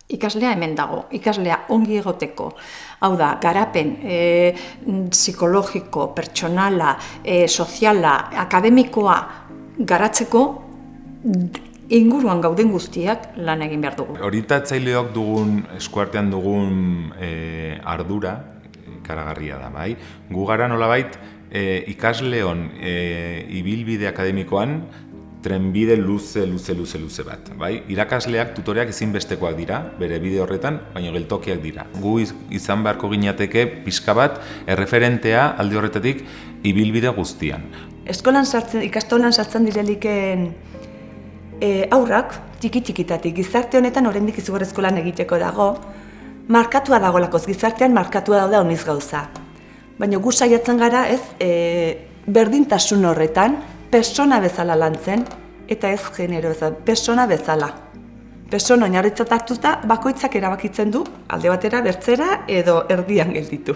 Ikaslea hemen dago, ikaslea ongi egoteko. Hau da, garapen psikologiko, pertsonala, soziala, akademikoa garatzeko inguruan gauden guztiak lan egin behar dugu. Orientatzaileok dugun, eskuartean dugun ardura, ikaragarria da, bai? Gu gara nolabait ikasleon ibilbide akademikoan trenbide luze bat, bai? Irakasleak, tutoreak ezinbestekoak dira, bere bide horretan, baina geltokiak dira. Gu izan beharko ginateke pixka bat erreferentea alde horretatik ibilbide guztian. Ikastolan sartzen direliken aurrak, txiki-txikitatik, gizarte honetan oraindik izugarrizko lan egiteko dago, markatua dagolakoz, gizartean markatua daude honiz gauza. Baina gu saiatzen gara ez, berdintasun horretan, persona bezala lantzen, eta ez genero bezala, persona bezala. Persona oinarritzat hartuta, bakoitzak erabakitzen du, alde batera, bertzera edo erdian gelditu.